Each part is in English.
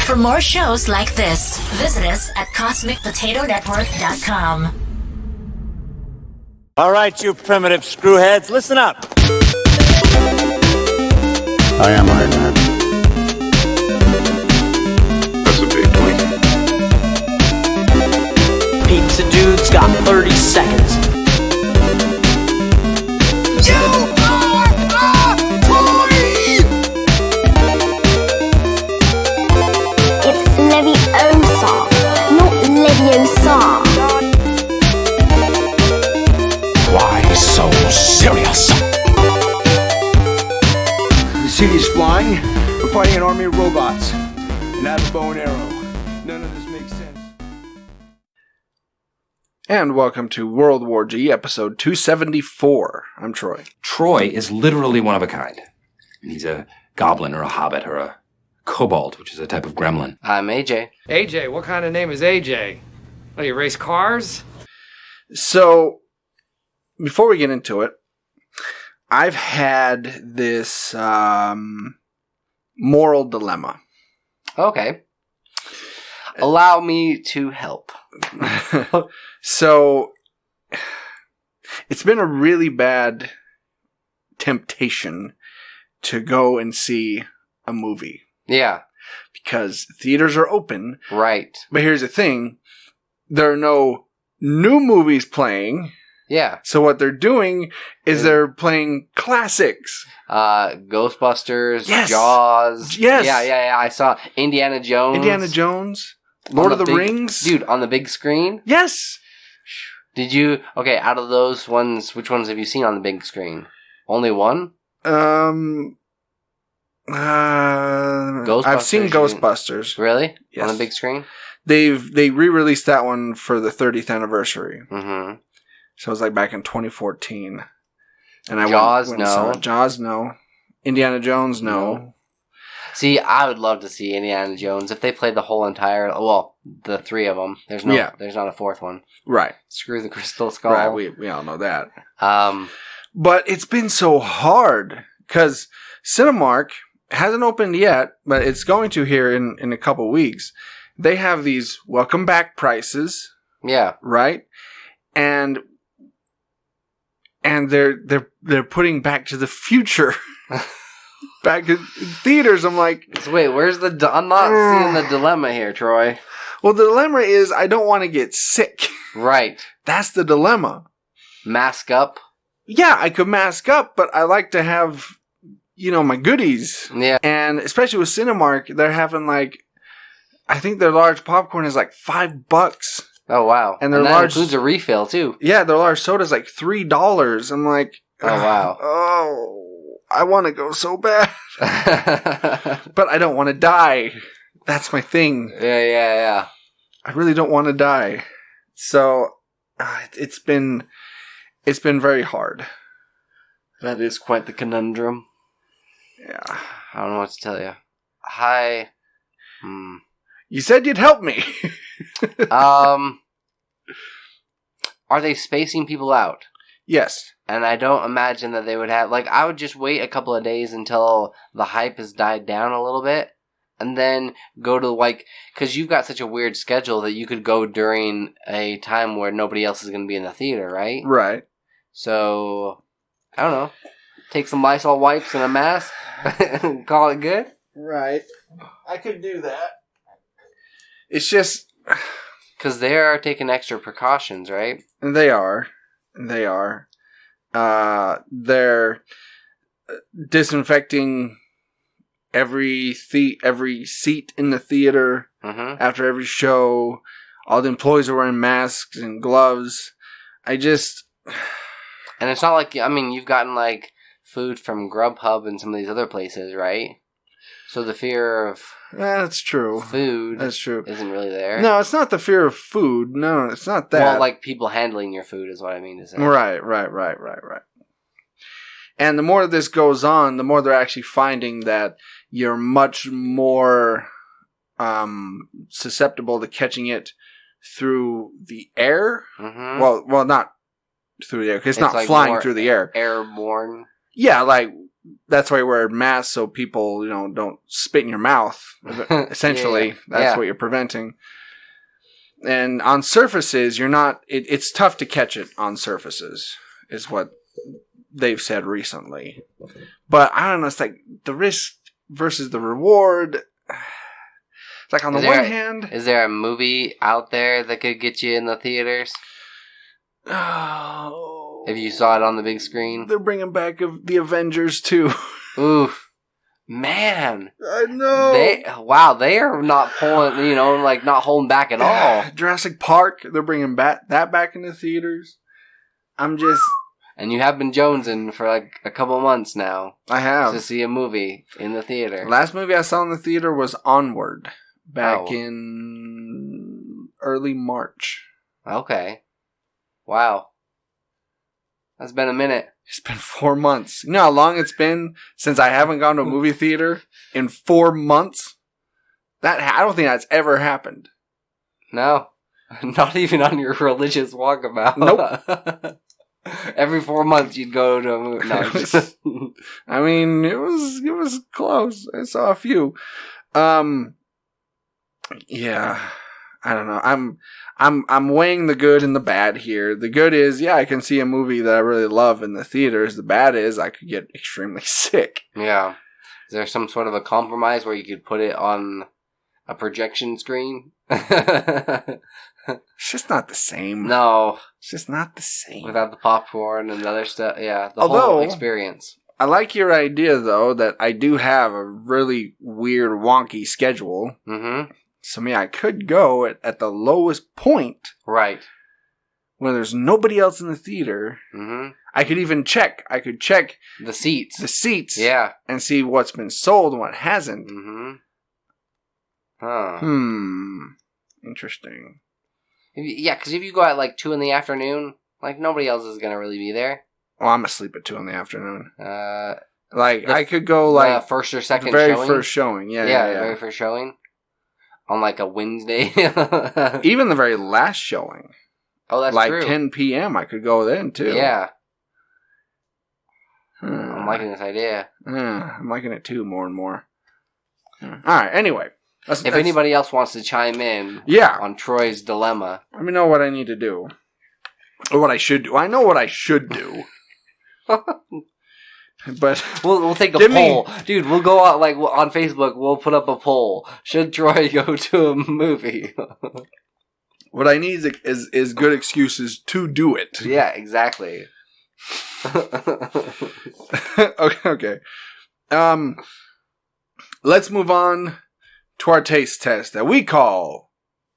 For more shows like this, visit us at CosmicPotatoNetwork.com. All right, you primitive screwheads, listen up. I am Iron Man. That's a big twink. Pizza Dude's got 30 seconds. You are a toy! It's Leviosa, not Leviosa. Why so serious? The city's flying. We're fighting an army of robots. And I have a bow and arrow. None of this makes sense. And welcome to World War G, episode 274. I'm Troy. Troy is literally one of a kind. He's a goblin or a hobbit or a kobold, which is a type of gremlin. I'm AJ. AJ, what kind of name is AJ? Oh, you race cars? So, before we get into it, I've had this moral dilemma. Okay. Allow me to help. So, it's been a really bad temptation to go and see a movie. Yeah. Because theaters are open. Right. But here's the thing. There are no new movies playing. Yeah. So what they're doing is they're playing classics. Ghostbusters, Yes. Jaws. Yes. Yeah. I saw Indiana Jones. Lord of the Rings. Dude, on the big screen? Yes. Did you... Okay, out of those ones, which ones have you seen on the big screen? Only one? I've seen Ghostbusters. Really? Yes. On the big screen? They re-released that one for the 30th anniversary. Mm-hmm. So it was like back in 2014. And I Jaws, went and saw it. Jaws, no. Indiana Jones, no. See, I would love to see Indiana Jones if they played the whole entire... Well, the three of them. There's not a fourth one. Right. Screw the Crystal Skull. Right, we all know that. Um, But it's been so hard because Cinemark hasn't opened yet, but it's going to here in a couple weeks. They have these welcome back prices. Yeah. Right? And they're putting Back to the Future back in theaters. I'm like, so wait, where's the? I'm not seeing the dilemma here, Troy. Well, the dilemma is I don't want to get sick. Right. That's the dilemma. Mask up. Yeah, I could mask up, but I like to have, my goodies. Yeah. And especially with Cinemark, they're having I think their large popcorn is like $5. Oh wow! And their that large includes a refill too. Yeah, their large soda is like $3. I'm like, oh wow! Oh, I want to go so bad, but I don't want to die. That's my thing. Yeah. I really don't want to die, so it's been very hard. That is quite the conundrum. Yeah, I don't know what to tell you. Hi. You said you'd help me. Are they spacing people out? Yes. And I don't imagine that they would have... I would just wait a couple of days until the hype has died down a little bit. And then go to, because you've got such a weird schedule that you could go during a time where nobody else is going to be in the theater, right? Right. So, I don't know. Take some Lysol wipes and a mask. Call it good. Right. I could do that. It's just... Because they are taking extra precautions, right? They are. They're disinfecting every seat in the theater after every show. All the employees are wearing masks and gloves. And it's not like... you've gotten, food from Grubhub and some of these other places, right? So the fear of that's true. Food that's true. Isn't really there. No, it's not the fear of food. No, it's not that. Well, people handling your food is what I mean to say. Right. And the more this goes on, the more they're actually finding that you're much more susceptible to catching it through the air. Mm-hmm. Well, not through the air, because it's not flying through the air. Airborne. Yeah, that's why you wear masks so people, don't spit in your mouth. Essentially, that's what you're preventing. And on surfaces, it's tough to catch it on surfaces, is what they've said recently. But I don't know, it's like the risk versus the reward. It's like on the one hand... Is there a movie out there that could get you in the theaters? Oh... If you saw it on the big screen? They're bringing back the Avengers too. Ooh. Man. I know. They are not pulling, not holding back at all. Jurassic Park, they're bringing that back into theaters. I'm just... And you have been jonesing for like a couple months now. I have. To see a movie in the theater. Last movie I saw in the theater was Onward. Back in early March. Okay. Wow. That's been a minute. It's been 4 months. You know how long it's been since I haven't gone to a movie theater? In 4 months? I don't think that's ever happened. No. Not even on your religious walkabout. Nope. Every 4 months you'd go to a movie. No, I mean, it was close. I saw a few. Yeah. I don't know. I'm weighing the good and the bad here. The good is, I can see a movie that I really love in the theaters. The bad is I could get extremely sick. Yeah. Is there some sort of a compromise where you could put it on a projection screen? It's just not the same. No. It's just not the same. Without the popcorn and the other stuff. Yeah, the whole experience. I like your idea, though, that I do have a really weird, wonky schedule. Mm-hmm. So, I could go at the lowest point. Right. When there's nobody else in the theater. Mm-hmm. I could even check. I could check the seats. Yeah. And see what's been sold and what hasn't. Mm-hmm. Huh. Interesting. Yeah, because if you go at like 2 in the afternoon, like nobody else is going to really be there. Well, I'm asleep at 2 in the afternoon. Like I could go like first or second very showing? First showing. Yeah, very first showing. On like a Wednesday. Even the very last showing. Oh, that's like true. Like 10 p.m. I could go then too. Yeah. I'm liking this idea. I'm liking it too more and more. Alright, anyway. If anybody else wants to chime in on Troy's dilemma. Let me know what I need to do. Or what I should do. I know what I should do. But we'll take a poll. Dude, we'll go out like on Facebook, we'll put up a poll. Should Troy go to a movie? What I need is good excuses to do it. Yeah, exactly. Okay. Let's move on to our taste test that we call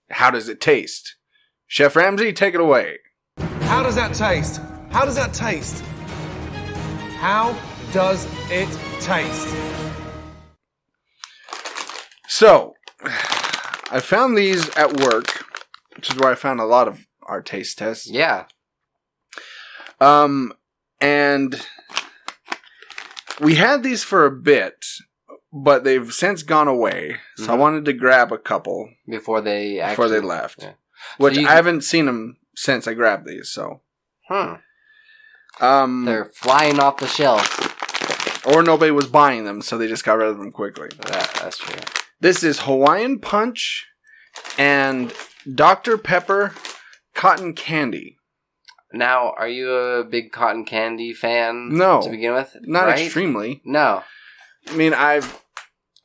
How Does It Taste? Chef Ramsay, take it away. How does that taste? How does that taste? How does it taste? So, I found these at work, which is where I found a lot of our taste tests. Yeah. And we had these for a bit, but they've since gone away. So I wanted to grab a couple before they left. Yeah. Which I haven't seen them since I grabbed these. So, they're flying off the shelf, or nobody was buying them, so they just got rid of them quickly. That's true. This is Hawaiian Punch and Dr. Pepper Cotton Candy. Now, are you a big cotton candy fan? No. To begin with? Not extremely. No. I mean,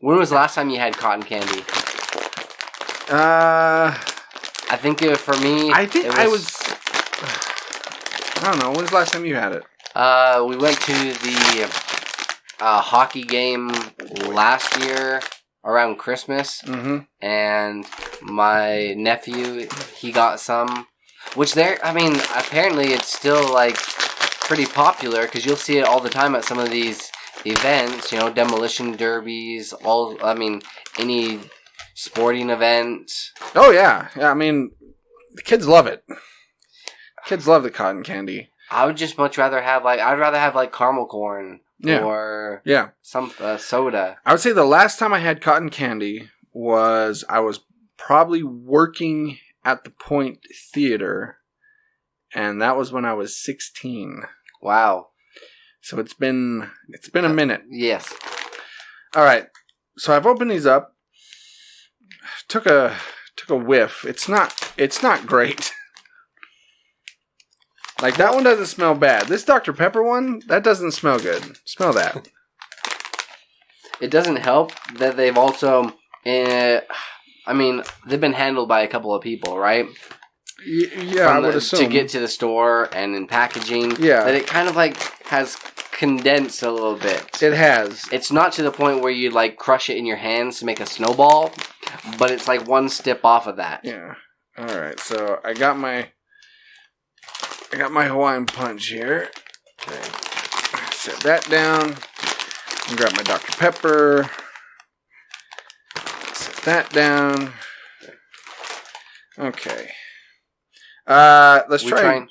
When was the last time you had cotton candy? I think for me... I don't know. When's the last time you had it? We went to the hockey game last year around Christmas. Mm-hmm. And my nephew, he got some... Which apparently it's still, like, pretty popular, because you'll see it all the time at some of these events, demolition derbies, any sporting event. Oh, yeah. Yeah, the kids love it. Kids love the cotton candy. I would just much rather have, caramel corn or some soda. I would say the last time I had cotton candy was I was probably working at the Point Theater, and that was when I was 16. Wow. So it's been a minute. Yes. All right. So I've opened these up. Took a whiff. It's not great. Like, that one doesn't smell bad. This Dr. Pepper one, that doesn't smell good. Smell that. It doesn't help that they've also, they've been handled by a couple of people, right? Yeah, I would assume. To get to the store and in packaging. Yeah. That it kind of, like, has condensed a little bit. It has. It's not to the point where you, like, crush it in your hands to make a snowball, but it's, like, one step off of that. Yeah. All right, so I got my Hawaiian Punch here. Okay. Set that down. And grab my Dr. Pepper. Set that down. Okay. Let's try.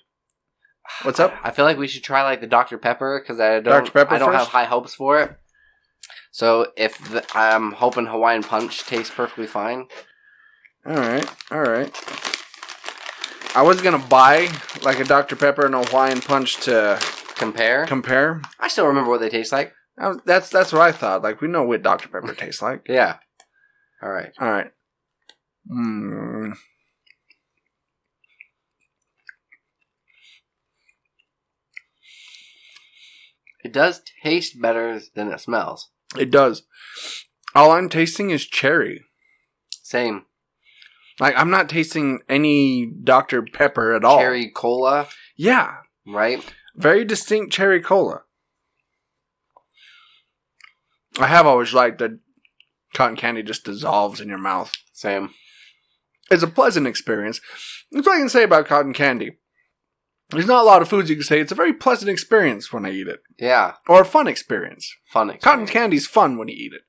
What's up? I feel like we should try like the Dr. Pepper because I don't have high hopes for it. So I'm hoping Hawaiian Punch tastes perfectly fine. All right. I was gonna buy like a Dr. Pepper and a Hawaiian Punch to compare. I still remember what they taste like. That's what I thought. Like, we know what Dr. Pepper tastes like. Yeah. All right. It does taste better than it smells. It does. All I'm tasting is cherry. Same. Like, I'm not tasting any Dr. Pepper at all. Cherry cola. Yeah. Right? Very distinct cherry cola. I have always liked that cotton candy just dissolves in your mouth. Same. It's a pleasant experience. That's what I can say about cotton candy. There's not a lot of foods you can say it's a very pleasant experience when I eat it. Yeah. Or a fun experience. Cotton candy's fun when you eat it.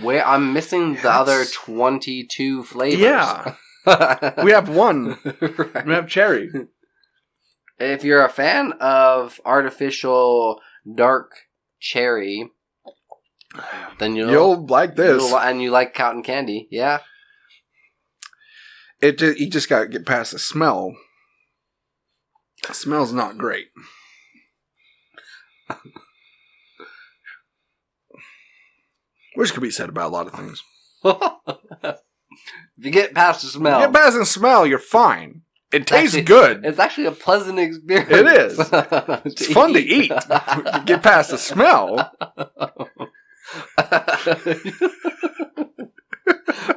Where I'm missing the other 22 flavors. Yeah. We have one. Right. We have cherry. If you're a fan of artificial dark cherry, then you'll like this. And you like cotton candy, yeah. You just gotta get past the smell. The smell's not great. Which could be said about a lot of things. If you get past the smell. Get past the smell, you're fine. It tastes good. It's actually a pleasant experience. It is. It's fun to eat. Get past the smell.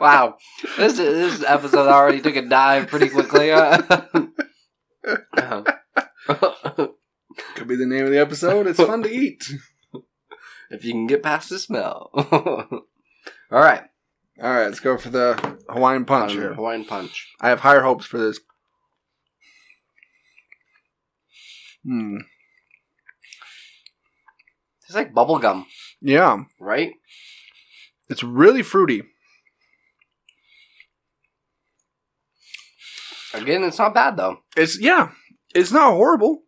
Wow. This episode already took a dive pretty quickly. Could be the name of the episode. It's fun to eat. If you can get past the smell. All right, let's go for the Hawaiian Punch here. Hawaiian Punch. I have higher hopes for this. It's like bubble gum. Yeah. Right? It's really fruity. Again, it's not bad though. It's not horrible.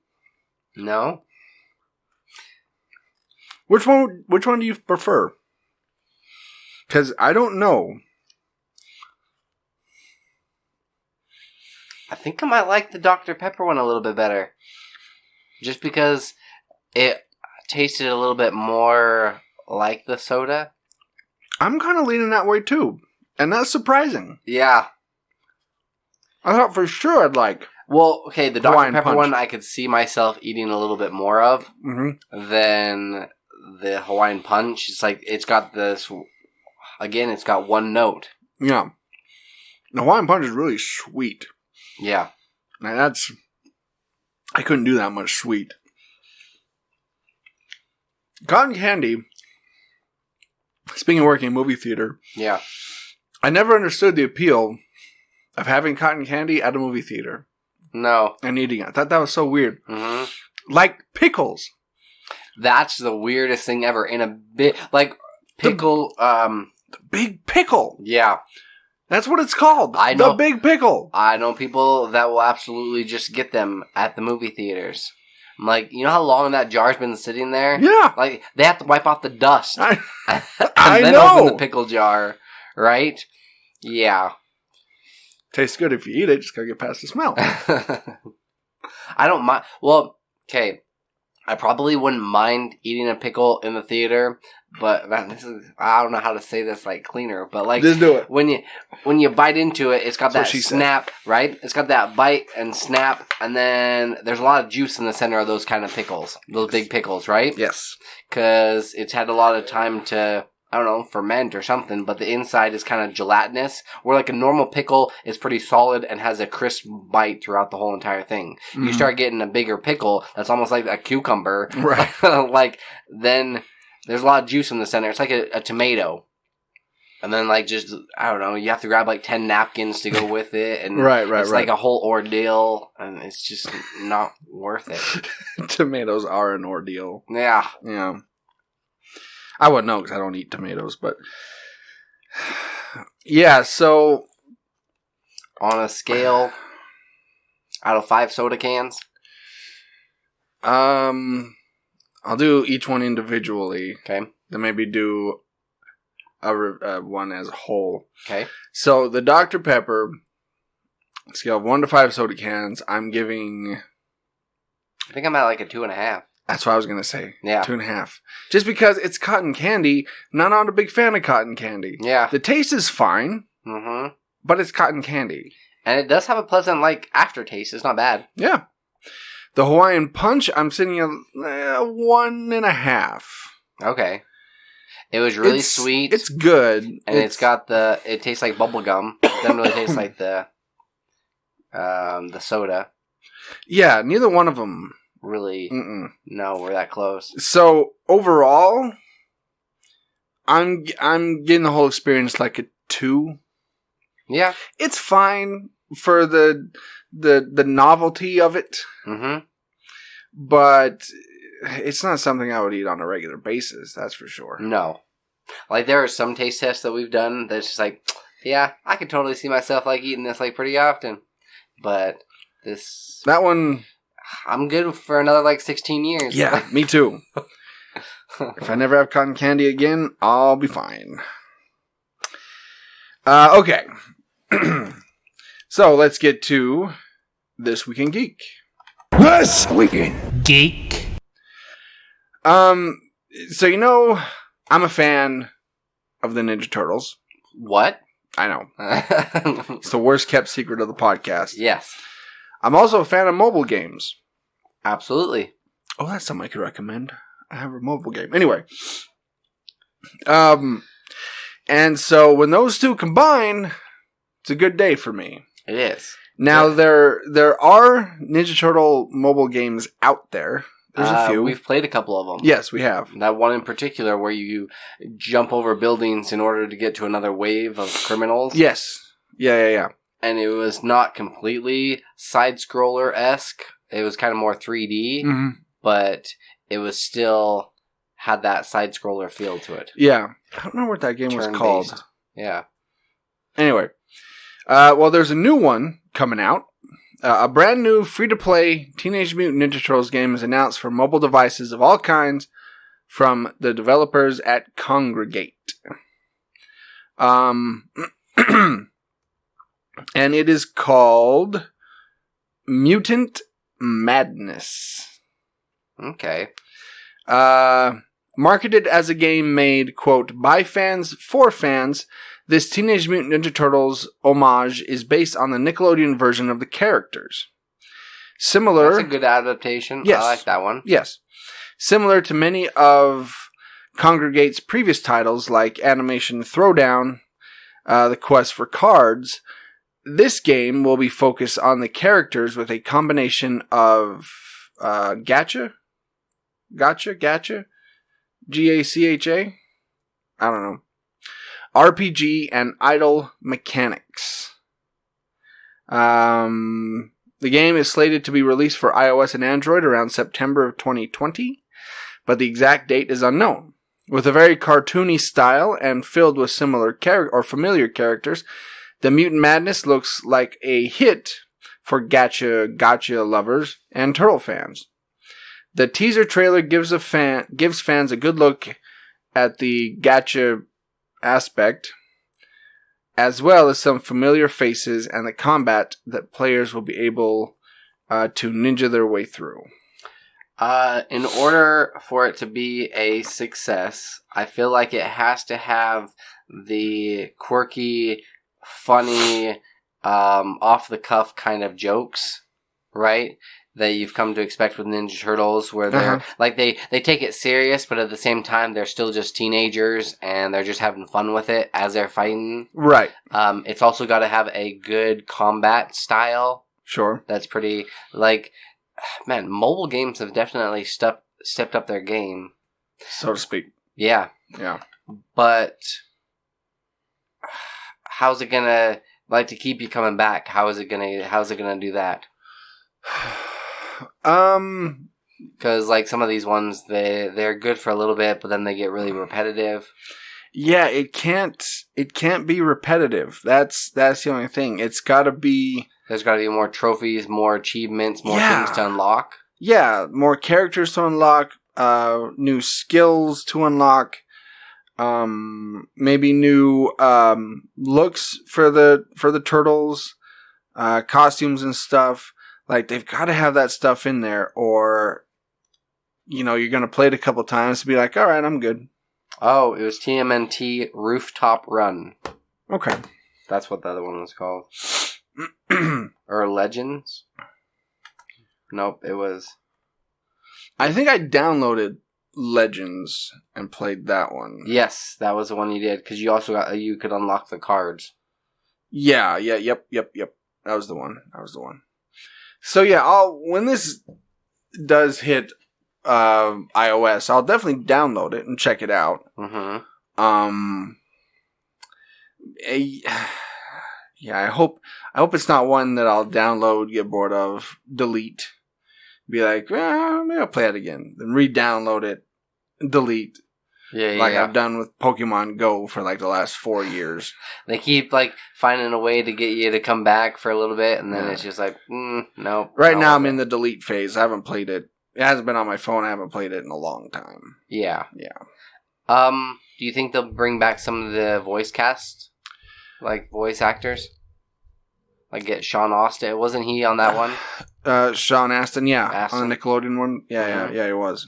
No. Which one do you prefer? Because I don't know. I think I might like the Dr. Pepper one a little bit better. Just because it tasted a little bit more like the soda. I'm kind of leaning that way too. And that's surprising. Yeah. I thought for sure I'd like. Well, okay, the Dr. Hawaiian Pepper Punch. one I could see myself eating a little bit more of than the Hawaiian Punch. It's like, it's got this, again, it's got one note. Yeah. The Hawaiian Punch is really sweet. Yeah. Now I couldn't do that much sweet. Cotton candy, speaking of working in a movie theater, yeah, I never understood the appeal of having cotton candy at a movie theater. No. And eating it. I thought that was so weird. Mm-hmm. Like pickles. That's the weirdest thing ever. In a bit, like, pickle, the big pickle. Yeah. That's what it's called. I know. The big pickle. I know people that will absolutely just get them at the movie theaters. I'm like, you know how long that jar's been sitting there? Yeah. Like, they have to wipe off the dust. I then know. Open the pickle jar, right? Yeah. Tastes good if you eat it. Just gotta get past the smell. I don't mind. Well, okay. I probably wouldn't mind eating a pickle in the theater, but man, I don't know how to say this like cleaner, but like just do it. When you bite into it, it's got that That's what she snap, right? It's got that bite and snap, and then there's a lot of juice in the center of those kind of pickles, those big pickles, right? Yes. Because it's had a lot of time to, I don't know, ferment or something, but the inside is kind of gelatinous, where like a normal pickle is pretty solid and has a crisp bite throughout the whole entire thing. Mm-hmm. You start getting a bigger pickle that's almost like a cucumber, Right. like then there's a lot of juice in the center. It's like a tomato. And then like just, I don't know, you have to grab like 10 napkins to go with it, and it's like a whole ordeal, and it's just not worth it. Tomatoes are an ordeal. Yeah. Yeah. I wouldn't know because I don't eat tomatoes, but yeah, so on a scale out of 5 soda cans, I'll do each one individually. Okay. Then maybe do one as a whole. Okay. So the Dr. Pepper, scale of 1 to 5 soda cans, I'm giving. I think I'm at like a 2.5. That's what I was going to say. Yeah. 2.5. Just because it's cotton candy, not a big fan of cotton candy. Yeah. The taste is fine, but it's cotton candy. And it does have a pleasant, like, aftertaste. It's not bad. Yeah. The Hawaiian Punch, I'm sitting at 1.5. Okay. It was really sweet. It's good. And it tastes like bubble gum. It doesn't really taste like the soda. Yeah, neither one of them. Really, no, we're that close. So overall, I'm getting the whole experience like a 2. Yeah, it's fine for the novelty of it, but it's not something I would eat on a regular basis. That's for sure. No, like there are some taste tests that we've done that's just like, yeah, I could totally see myself like eating this like pretty often, but that one. I'm good for another like 16 years. Yeah, me too. If I never have cotton candy again, I'll be fine. Okay. So let's get to This Week in Geek. This Week in Geek. So you know, I'm a fan of the Ninja Turtles. What? I know. It's the worst kept secret of the podcast. Yes. I'm also a fan of mobile games. Absolutely. Oh, that's something I could recommend. I have a mobile game. Anyway. And so when those two combine, it's a good day for me. It is. Now, there are Ninja Turtle mobile games out there. There's a few. We've played a couple of them. Yes, we have. That one in particular where you jump over buildings in order to get to another wave of criminals. Yes. Yeah. And it was not completely side-scroller-esque. It was kind of more 3D, but it was still had that side-scroller feel to it. Yeah. I don't know what that game was called. Yeah. Anyway. Well, there's a new one coming out. A brand new free-to-play Teenage Mutant Ninja Turtles game is announced for mobile devices of all kinds from the developers at Congregate. And it is called Mutant Madness. Okay. Marketed as a game made, quote, by fans for fans, this Teenage Mutant Ninja Turtles homage is based on the Nickelodeon version of the characters. Similar... That's a good adaptation. Yes. I like that one. Yes. Similar to many of Congregate's previous titles, like Animation Throwdown, The Quest for Cards, this game will be focused on the characters with a combination of gacha? Gacha? G-A-C-H-A? I don't know. RPG and idle mechanics. The game is slated to be released for iOS and Android around September of 2020, but the exact date is unknown. With a very cartoony style and filled with similar familiar characters, the Mutant Madness looks like a hit for gacha lovers and turtle fans. The teaser trailer gives fans a good look at the gacha aspect, as well as some familiar faces and the combat that players will be able to ninja their way through. In order for it to be a success, I feel like it has to have the quirky, funny, off-the-cuff kind of jokes, right? That you've come to expect with Ninja Turtles, where they're like they take it serious, but at the same time they're still just teenagers and they're just having fun with it as they're fighting. Right. It's also got to have a good combat style. Sure. That's pretty like, man. Mobile games have definitely stepped up their game, so to speak. Yeah. Yeah. But how's it gonna to keep you coming back? How's it gonna do that? Because some of these ones, they're good for a little bit, but then they get really repetitive. Yeah, it can't be repetitive. That's the only thing. It's got to be. There's got to be more trophies, more achievements, more things to unlock. Yeah, more characters to unlock, new skills to unlock, maybe new looks for the turtles, costumes and stuff. They've got to have that stuff in there, or, you're going to play it a couple times to be like, all right, I'm good. Oh, it was TMNT Rooftop Run. Okay. That's what the other one was called. Or Legends? Nope, it was... I think I downloaded Legends and played that one. Yes, that was the one you did, because you also you could unlock the cards. Yeah, yep. That was the one. So yeah, when this does hit iOS, I'll definitely download it and check it out. Mm-hmm. Yeah, I hope it's not one that I'll download, get bored of, delete, be like, maybe I'll play it again, then re-download it, delete. Yeah. I've done with Pokemon Go for the last 4 years. They keep finding a way to get you to come back for a little bit, and then it's just nope. Right now I'm in the delete phase. I haven't played it. It hasn't been on my phone. I haven't played it in a long time. Yeah. Do you think they'll bring back some of the voice cast? Voice actors? Get Sean Astin. Wasn't he on that one? Sean Astin, yeah. On the Nickelodeon one? Yeah, he was.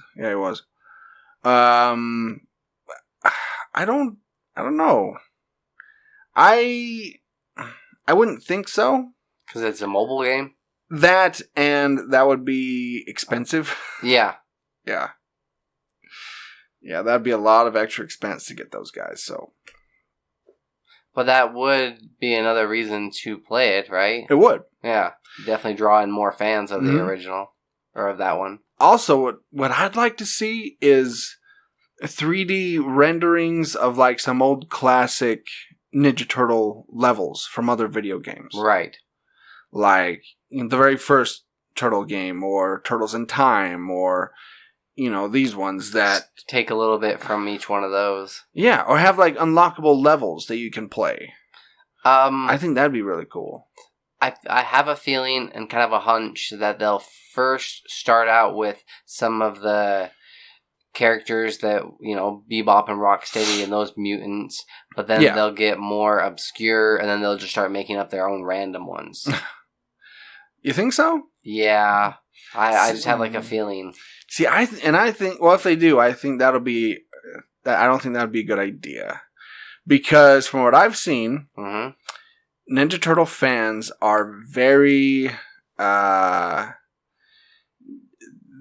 I don't know. I wouldn't think so. Because it's a mobile game? That, and that would be expensive. Yeah. Yeah, that'd be a lot of extra expense to get those guys, so. But that would be another reason to play it, right? It would. Yeah. Definitely draw in more fans of the original. Or of that one. Also, what I'd like to see is 3D renderings of some old classic Ninja Turtle levels from other video games. Right. The very first Turtle game, or Turtles in Time, or, these ones that... Take a little bit from each one of those. Yeah, or have, unlockable levels that you can play. I think that'd be really cool. I have a feeling and kind of a hunch that they'll first start out with some of the characters that, Bebop and Rocksteady and those mutants, but then they'll get more obscure, and then they'll just start making up their own random ones. You think so? Yeah. I just have a feeling. See, I think, well, if they do, I think I don't think that would be a good idea. Because from what I've seen, Ninja Turtle fans are very,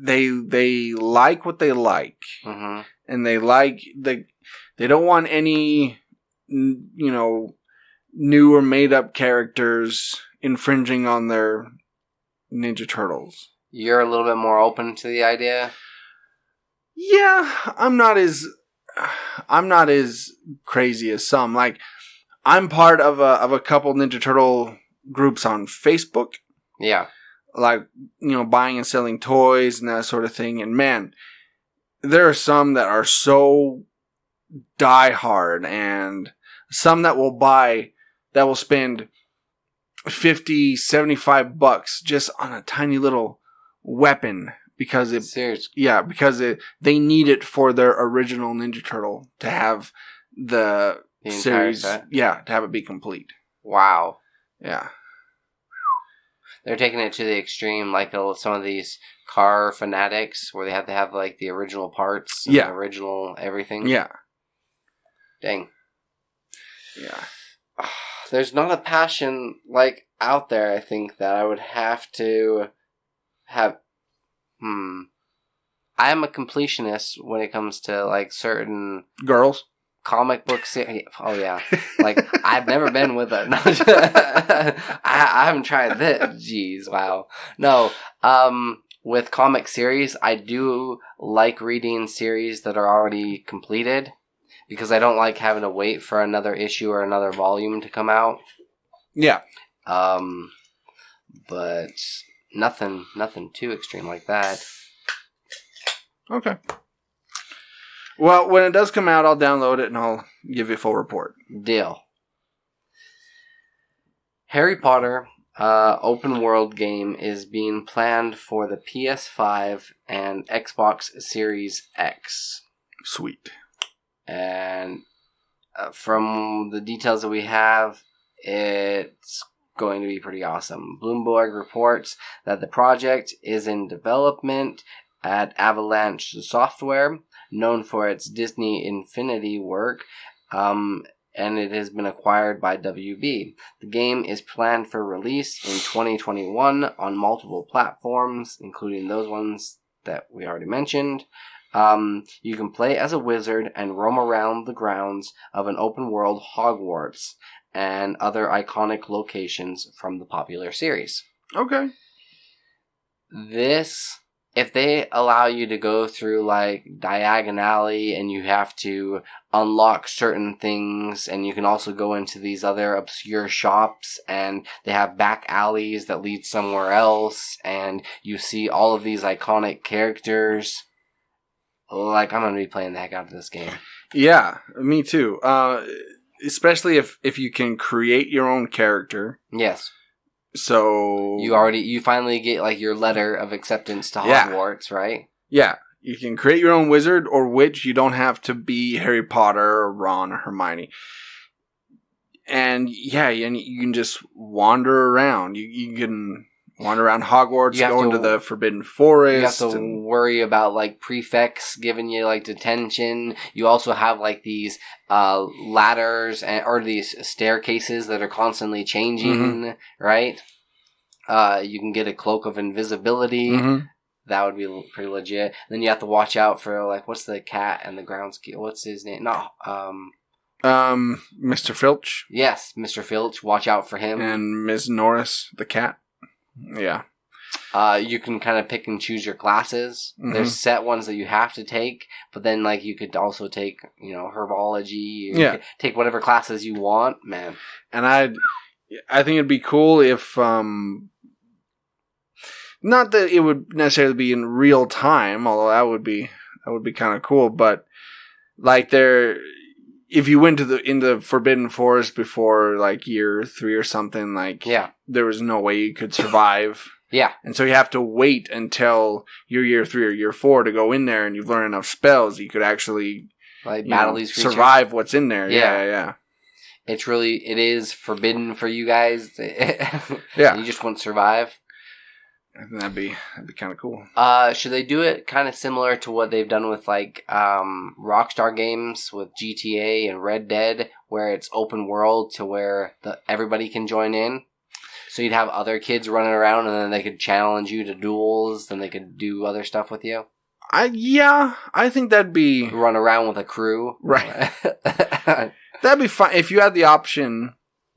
they like what they like. And they don't want any, new or made up characters infringing on their Ninja Turtles. You're a little bit more open to the idea? Yeah, I'm not as crazy as some. I'm part of a couple Ninja Turtle groups on Facebook. Yeah. Buying and selling toys and that sort of thing. And man, there are some that are so diehard, and some that will spend $50, $75 just on a tiny little weapon because they need it for their original Ninja Turtle to have the series, set? to have it be complete. Wow. Yeah. They're taking it to the extreme, like some of these car fanatics, where they have to have like the original parts, and the original everything. Yeah. Dang. Yeah. There's not a passion like out there, I think, that I would have to have. I am a completionist when it comes to like certain girls. Comic books. Oh yeah, like I've never been with a. I haven't tried this. Jeez, wow. No, with comic series, I do like reading series that are already completed because I don't like having to wait for another issue or another volume to come out. Yeah. But nothing too extreme like that. Okay. Well, when it does come out, I'll download it and I'll give you a full report. Deal. Harry Potter open world game is being planned for the PS5 and Xbox Series X. Sweet. And from the details that we have, it's going to be pretty awesome. Bloomberg reports that the project is in development at Avalanche Software, known for its Disney Infinity work, and it has been acquired by WB. The game is planned for release in 2021 on multiple platforms, including those ones that we already mentioned. You can play as a wizard and roam around the grounds of an open-world Hogwarts and other iconic locations from the popular series. Okay. If they allow you to go through like Diagon Alley and you have to unlock certain things, and you can also go into these other obscure shops and they have back alleys that lead somewhere else, and you see all of these iconic characters, like I'm going to be playing the heck out of this game. Yeah, me too. Especially if you can create your own character. Yes. So you finally get like your letter of acceptance to Hogwarts, right? Yeah, you can create your own wizard or witch. You don't have to be Harry Potter or Ron or Hermione. And yeah, and you can just wander around. You can wander around Hogwarts, go into the Forbidden Forest. You have to worry about like prefects giving you like detention. You also have like these ladders or these staircases that are constantly changing, right? You can get a cloak of invisibility. Mm-hmm. That would be pretty legit. Then you have to watch out for like, what's the cat and the groundskeeper? What's his name? No, Mr. Filch. Yes, Mr. Filch. Watch out for him. And Ms. Norris, the cat. Yeah. You can kind of pick and choose your classes. Mm-hmm. There's set ones that you have to take, but then like you could also take, herbology. You could take whatever classes you want, man. And I think it'd be cool if, not that it would necessarily be in real time, although that would be kind of cool, but like if you went into Forbidden Forest before like year 3 or something, like there was no way you could survive. Yeah. And so you have to wait until your year 3 or year 4 to go in there, and you've learned enough spells you could actually like battle these creatures. Survive what's in there. Yeah. It is forbidden for you guys. Yeah. You just won't survive. I think that'd be kind of cool. Should they do it kind of similar to what they've done with like Rockstar games with GTA and Red Dead, where it's open world to where everybody can join in? So you'd have other kids running around, and then they could challenge you to duels, then they could do other stuff with you. I think that'd be run around with a crew, right? That'd be fine if you had the option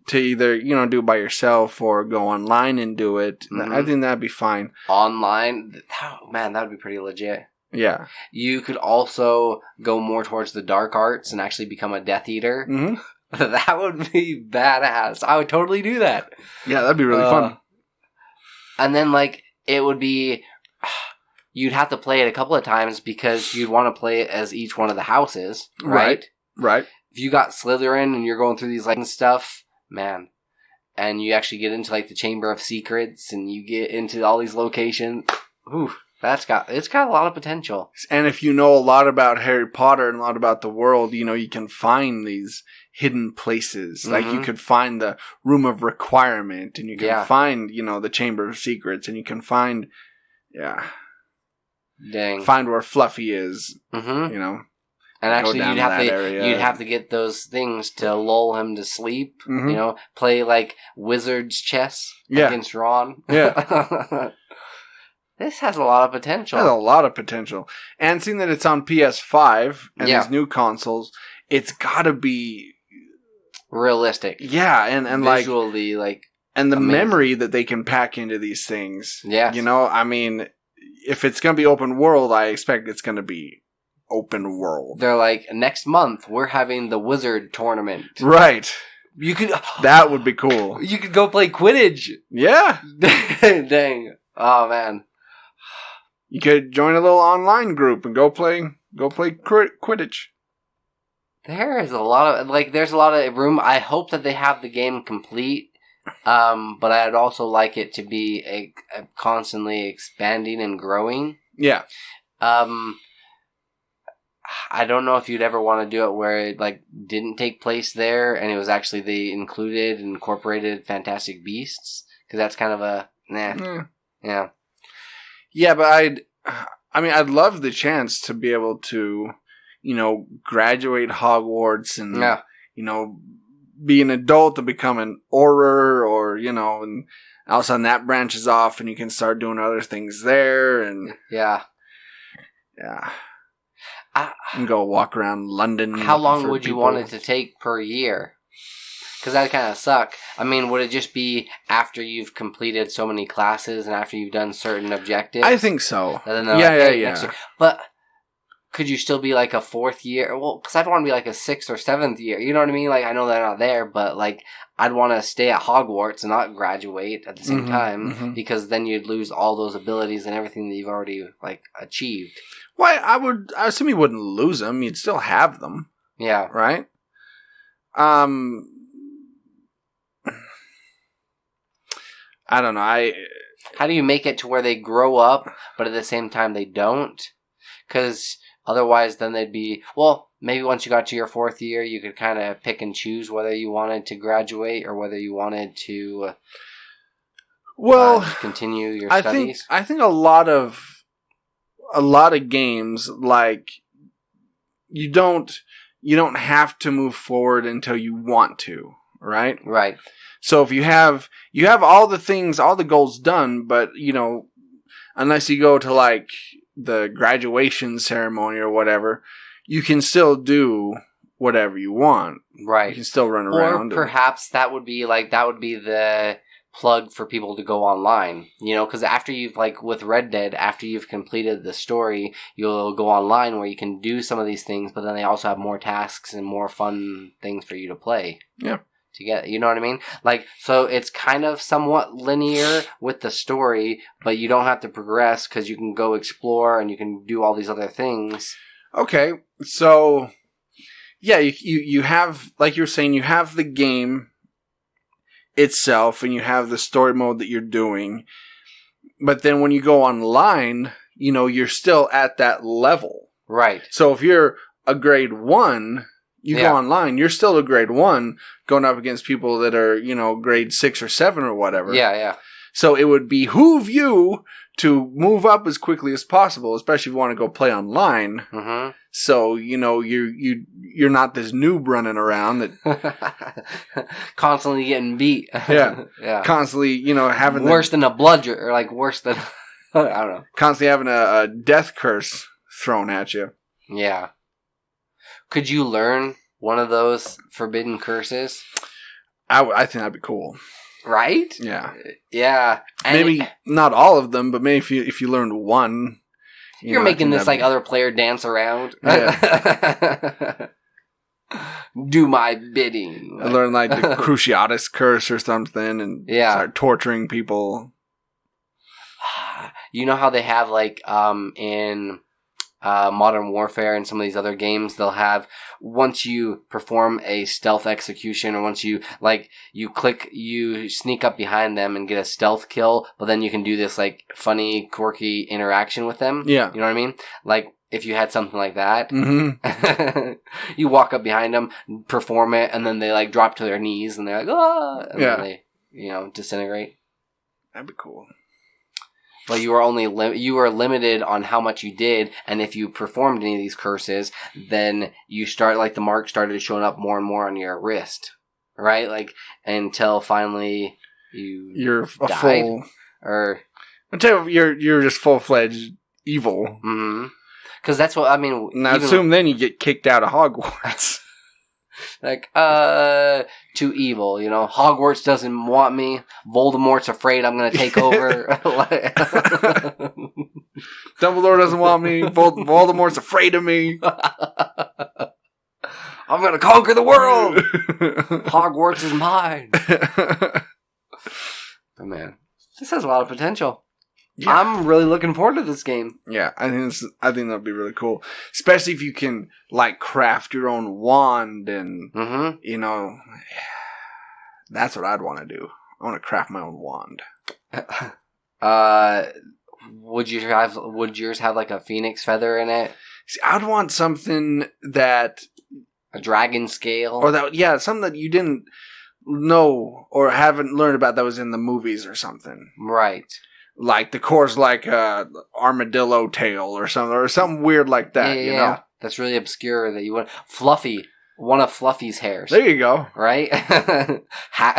to either, do it by yourself or go online and do it. Mm-hmm. I think that'd be fine. Online? Oh, man, that would be pretty legit. Yeah. You could also go more towards the dark arts and actually become a Death Eater. Mm-hmm. That would be badass. I would totally do that. Yeah, that'd be really fun. And then, it would be... You'd have to play it a couple of times because you'd want to play it as each one of the houses, right? Right. If you got Slytherin and you're going through these stuff... Man, and you actually get into the Chamber of Secrets, and you get into all these locations. Ooh, it's got a lot of potential. And if you know a lot about Harry Potter and a lot about the world, you can find these hidden places. Like you could find the room of requirement, and you can find, the chamber of secrets, and you can find, find where Fluffy is, And actually, you'd have to get those things to lull him to sleep. Play like wizard's chess against Ron. Yeah. This has a lot of potential. It has a lot of potential. And seeing that it's on PS5 and these new consoles, it's gotta be realistic. Yeah, and visually, and the amazing. memory that they can pack into these things. Yeah. I mean, if it's gonna be open world, I expect it's gonna be open world. They're like, next month we're having the wizard tournament. Right. You could that would be cool. You could go play Quidditch. Yeah. Dang. Oh man. You could join a little online group and go play Quidditch. There's a lot of room. I hope that they have the game complete. But I'd also like it to be a constantly expanding and growing. Yeah. I don't know if you'd ever want to do it where it didn't take place there, and it was actually they incorporated Fantastic Beasts, because that's kind of a yeah. Yeah, but I'd love the chance to be able to, graduate Hogwarts and be an adult to become an Auror, or and all of a sudden that branches off and you can start doing other things there, and yeah. And go walk around London. How long would you want it to take per year? Because that kind of suck. I mean, would it just be after you've completed so many classes and after you've done certain objectives? I think so. And then yeah. But could you still be a fourth year? Well, because I'd want to be a sixth or seventh year. You know what I mean? I know they're not there, but I'd want to stay at Hogwarts and not graduate at the same time, because then you'd lose all those abilities and everything that you've already achieved. Well, I assume you wouldn't lose them. You'd still have them. Yeah. Right? I don't know. How do you make it to where they grow up, but at the same time they don't? Because otherwise then they'd be... Well, maybe once you got to your fourth year, you could kind of pick and choose whether you wanted to graduate or whether you wanted to continue your studies. I think a lot of games, you don't have to move forward until you want to, right? Right. So if you have all the things, all the goals done, but unless you go to the graduation ceremony or whatever, you can still do whatever you want. Right. You can still run around. Or perhaps that would be the plug for people to go online, because after you've with Red Dead, after you've completed the story, you'll go online where you can do some of these things, but then they also have more tasks and more fun things for you to play. Yeah. To get, you know what I mean? So it's kind of somewhat linear with the story, but you don't have to progress because you can go explore and you can do all these other things. Okay, so yeah, you have, like you were saying, you have the game itself and you have the story mode that you're doing, but then when you go online, you're still at that level. Right. So if you're a grade 1... You go online, you're still a grade 1 going up against people that are, grade 6 or 7 or whatever. Yeah. So it would behoove you to move up as quickly as possible, especially if you want to go play online. Mm-hmm. So, you're not this noob running around that constantly getting beat. Yeah. Constantly, having worse than a bludger, or worse than I don't know. Constantly having a death curse thrown at you. Yeah. Could you learn one of those forbidden curses? I think that'd be cool. Right? Yeah. Yeah. And maybe not all of them, but maybe if you learned one. You're making this other player dance around. Yeah. Do my bidding. I learned the Cruciatus curse or something and start torturing people. You know how they have in Modern Warfare and some of these other games, they'll have, once you perform a stealth execution, or once you you sneak up behind them and get a stealth kill, but then you can do this funny, quirky interaction with them. Yeah. You know what I mean? if you had something like that. Mm-hmm. You walk up behind them, perform it, and then they like drop to their knees and they're like, ah, and then they, disintegrate. That'd be cool. But you were only limited on how much you did, and if you performed any of these curses, then you start like the mark started showing up more and more on your wrist, right? Like until finally you're a died, full, or until you're just full-fledged evil. Mm-hmm. Because that's what I mean. Now, I assume then you get kicked out of Hogwarts. Like, too evil, Hogwarts doesn't want me. Voldemort's afraid I'm going to take over. Dumbledore doesn't want me. Voldemort's afraid of me. I'm going to conquer the world. Hogwarts is mine. But man, this has a lot of potential. Yeah. I'm really looking forward to this game. Yeah, I think that'd be really cool, especially if you can like craft your own wand and that's what I'd want to do. I want to craft my own wand. Would yours have like a phoenix feather in it? See, I'd want something that a dragon scale, or something that you didn't know or haven't learned about that was in the movies or something, right? Like the core's like a armadillo tail or something weird like that. Yeah. That's really obscure that you want. Fluffy, one of Fluffy's hairs. There you go. Right?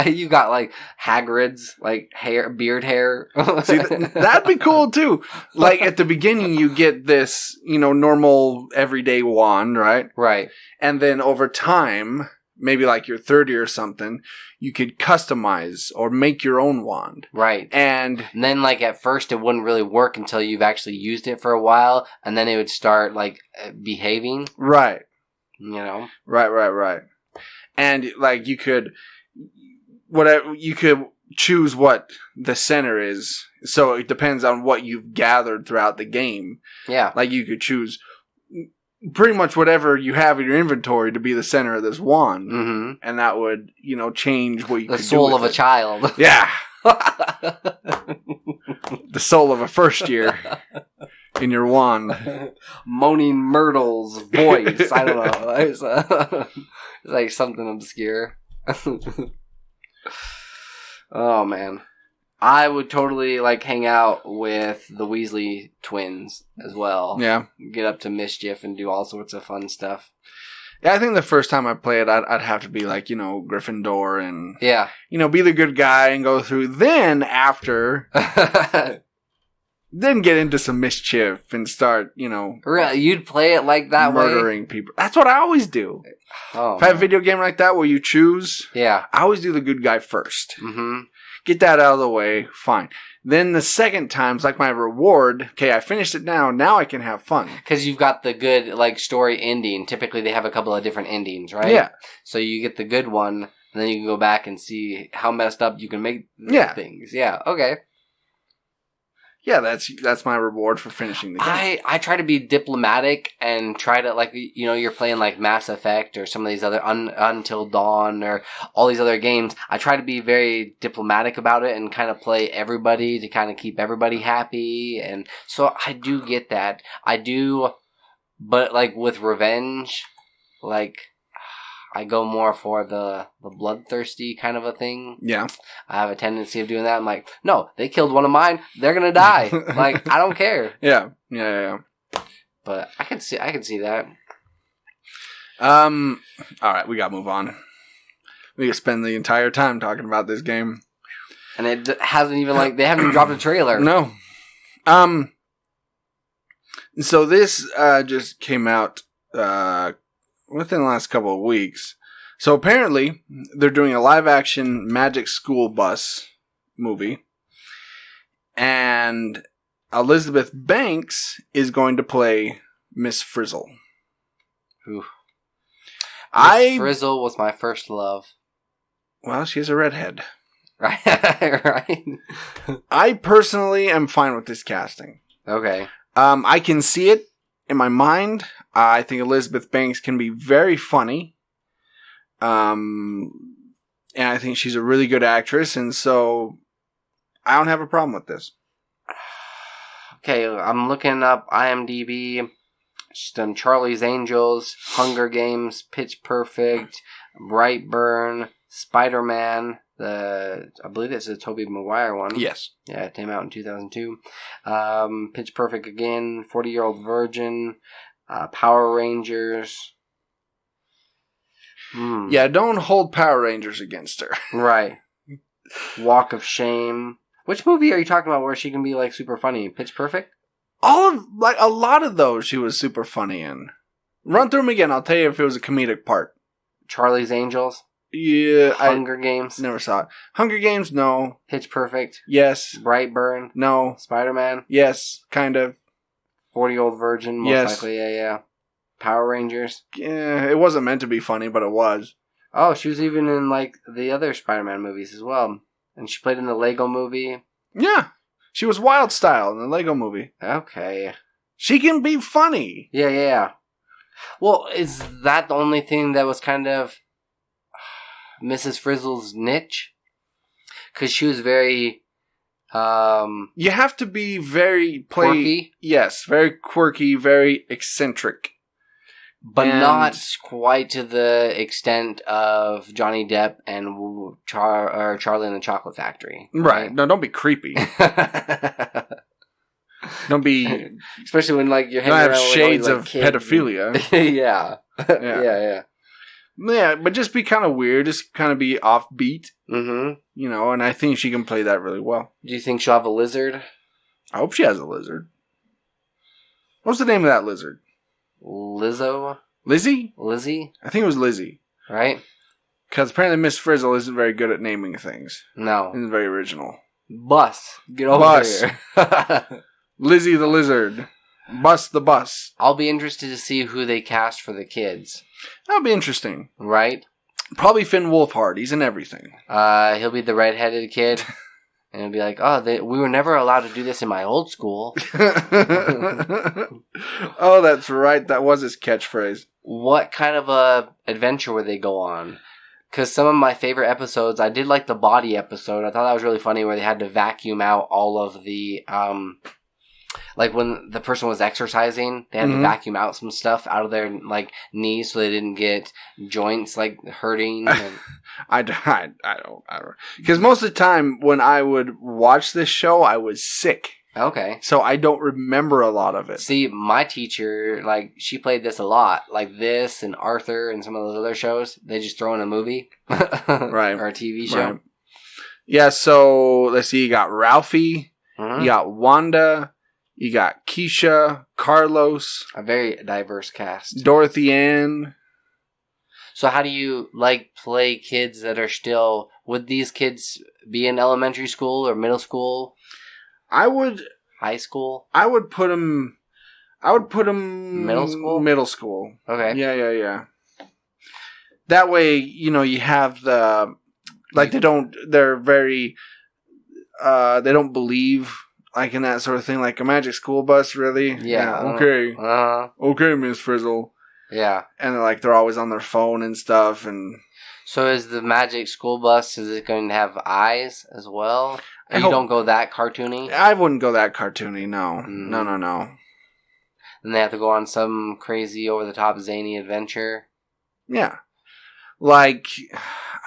You got like Hagrid's like beard hair. See, that'd be cool too. Like at the beginning, you get this, normal everyday wand, right? Right. And then over time, maybe like you're 30 or something, you could customize or make your own wand. Right. And then like at first it wouldn't really work until you've actually used it for a while, and then it would start like behaving. Right. Right. And like you could choose what the center is. So it depends on what you've gathered throughout the game. Yeah. Like you could choose pretty much whatever you have in your inventory to be the center of this wand. Mm-hmm. And that would, change what you could do. The soul of a child. Yeah. The soul of a first year in your wand. Moaning Myrtle's voice. I don't know. It's like something obscure. Oh, man. I would totally like hang out with the Weasley twins as well. Yeah. Get up to mischief and do all sorts of fun stuff. Yeah, I think the first time I play it, I'd have to be like, Gryffindor and, yeah, be the good guy and go through. Then after, then get into some mischief and start, Really? You'd play it like that murdering people. That's what I always do. Oh, if I have a video game like that where you choose, yeah, I always do the good guy first. Mm-hmm. Get that out of the way, fine. Then the second time's like my reward. Okay, I finished it now. Now I can have fun. Because you've got the good like story ending. Typically they have a couple of different endings, right? Yeah. So you get the good one, and then you can go back and see how messed up you can make things. Yeah, okay. Yeah, that's my reward for finishing the game. I try to be diplomatic and try to, like, you're playing like Mass Effect or some of these other Until Dawn or all these other games. I try to be very diplomatic about it and kind of play everybody to kind of keep everybody happy. And so I do get that. I do, but like with revenge, like I go more for the bloodthirsty kind of a thing. Yeah. I have a tendency of doing that. I'm like, no, they killed one of mine. They're going to die. Like, I don't care. Yeah. But I can see that. All right, we got to move on. We could spend the entire time talking about this game. And it hasn't even, they haven't even dropped a trailer. No. So this just came out within the last couple of weeks. So apparently, they're doing a live-action Magic School Bus movie. And Elizabeth Banks is going to play Miss Frizzle. Ooh. Miss Frizzle was my first love. Well, she's a redhead. Right. Right. I personally am fine with this casting. Okay. I can see it in my mind. I think Elizabeth Banks can be very funny. And I think she's a really good actress, and so I don't have a problem with this. Okay, I'm looking up IMDb. She's done Charlie's Angels, Hunger Games, Pitch Perfect, Brightburn, Spider-Man. I believe it's a Tobey Maguire one. Yes. Yeah, it came out in 2002. Pitch Perfect again, 40-Year-Old Virgin, Power Rangers. Yeah, don't hold Power Rangers against her. Right. Walk of Shame. Which movie are you talking about where she can be like super funny? Pitch Perfect? A lot of those she was super funny in. Run through them again. I'll tell you if it was a comedic part. Charlie's Angels? Yeah. Hunger Games? Never saw it. Hunger Games? No. Pitch Perfect? Yes. Brightburn? No. Spider-Man? Yes. Kind of. 40-Year-Old Virgin? Most likely, yeah. Power Rangers? Yeah, it wasn't meant to be funny, but it was. Oh, she was even in like the other Spider-Man movies as well. And she played in the Lego movie. Yeah. She was Wild Style in the Lego movie. Okay. She can be funny. Yeah. Well, is that the only thing that was kind of Mrs. Frizzle's niche? Because she was very... you have to be very... quirky? Yes, very quirky, very eccentric. But not quite to the extent of Johnny Depp and Charlie and the Chocolate Factory. Right. No, don't be creepy. Don't be... Especially when like you're hanging around with shades like, of pedophilia. Yeah. Yeah, but just be kind of weird. Just kind of be offbeat. Mm-hmm. You know, and I think she can play that really well. Do you think she'll have a lizard? I hope she has a lizard. What's the name of that lizard? Lizzo? Lizzie? Lizzie? I think it was Lizzie. Right? Because apparently Miss Frizzle isn't very good at naming things. No. Isn't very original. Bus. Get over here. Lizzie the lizard. Bus the bus. I'll be interested to see who they cast for the kids. That'll be interesting. Right? Probably Finn Wolfhard. He's in everything. He'll be the redheaded kid. And it'll be like, we were never allowed to do this in my old school. Oh, that's right. That was his catchphrase. What kind of a adventure would they go on? Because some of my favorite episodes, I did like the body episode. I thought that was really funny where they had to vacuum out all of the, like when the person was exercising, they had to vacuum out some stuff out of their like knees so they didn't get joints like hurting. And... I don't. Because most of the time when I would watch this show, I was sick. Okay. So I don't remember a lot of it. See, my teacher, like, she played this a lot. Like this and Arthur and some of those other shows. They just throw in a movie. Right. Or a TV show. Right. Yeah, so let's see. You got Ralphie. Mm-hmm. You got Wanda. You got Keisha. Carlos. A very diverse cast. Dorothy Ann. So how do you, like, play kids that are still... Would these kids be in elementary school or middle school? High school? I would put them... Middle school? Middle school. Okay. Yeah. That way, you know, you have the... Like, they're very... they don't believe, like, in that sort of thing. Like, a magic school bus, really? Yeah. Okay. Okay, Miss Frizzle. Yeah. And they're always on their phone and stuff, and... So is the magic school bus, is it going to have eyes as well? Or you don't go that cartoony? I wouldn't go that cartoony, no. Mm. No. And they have to go on some crazy, over-the-top, zany adventure? Yeah. Like,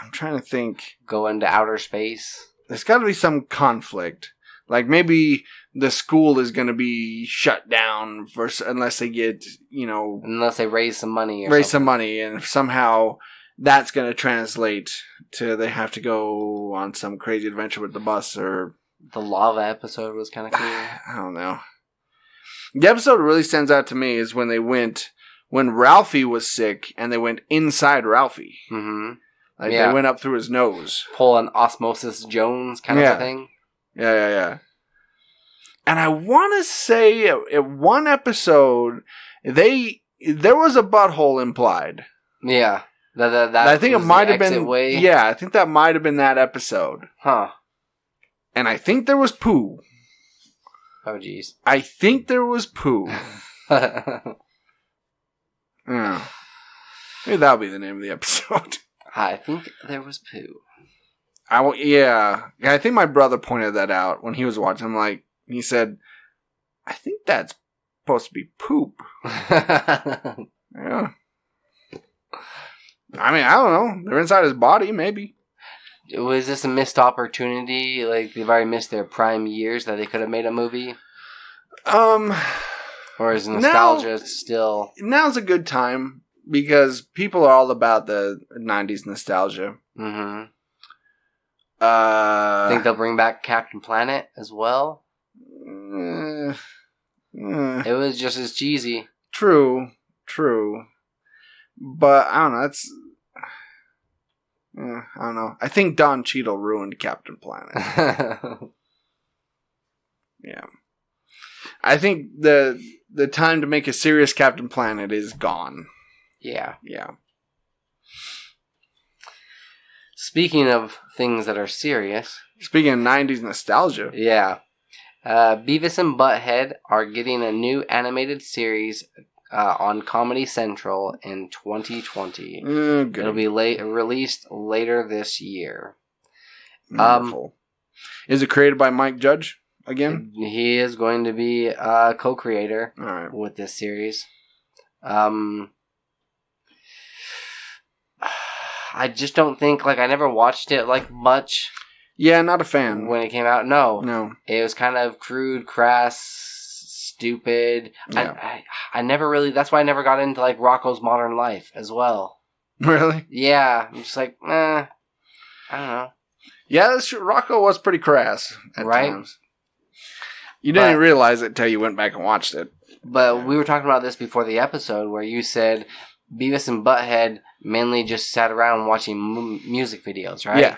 I'm trying to think. Go into outer space? There's got to be some conflict. Like, maybe the school is going to be shut down unless they get, you know... Unless they raise some money or Raise something. some money, and somehow that's going to translate to they have to go on some crazy adventure with the bus, or... The lava episode was kind of cool. I don't know. The episode that really stands out to me is when Ralphie was sick, and they went inside Ralphie. Mm-hmm. Like, they went up through his nose. Pull an Osmosis Jones kind of a thing. Yeah. And I want to say at one episode, there was a butthole implied. Yeah. That I think it might have been. Way. Yeah, I think that might have been that episode. Huh. And I think there was poo. Oh, jeez. I think there was poo. Yeah. Maybe that'll be the name of the episode. I think there was poo. I think my brother pointed that out when he was watching. He said, I think that's supposed to be poop. Yeah. I mean, I don't know. They're inside his body, maybe. Was this a missed opportunity? Like, they've already missed their prime years that they could have made a movie? Or is nostalgia still... Now's a good time, because people are all about the 90s nostalgia. Mm-hmm. Think they'll bring back Captain Planet as well? It was just as cheesy. True. But, I don't know, I don't know. I think Don Cheadle ruined Captain Planet. Yeah. I think the time to make a serious Captain Planet is gone. Yeah. Yeah. Speaking of things that are serious. Speaking of 90s nostalgia. Yeah. Beavis and Butthead are getting a new animated series on Comedy Central in 2020. It'll be released later this year. Wonderful. Is it created by Mike Judge again? He is going to be a co-creator with this series. I just don't think, I never watched it, much. Yeah, not a fan. When it came out, no. No. It was kind of crude, crass, stupid. Yeah. I never really, that's why I never got into, Rocko's Modern Life as well. Really? Yeah. I'm just I don't know. Yeah, that's true. Rocko was pretty crass at times. You didn't realize it until you went back and watched it. But we were talking about this before the episode where you said Beavis and Butthead mainly just sat around watching music videos, right? Yeah.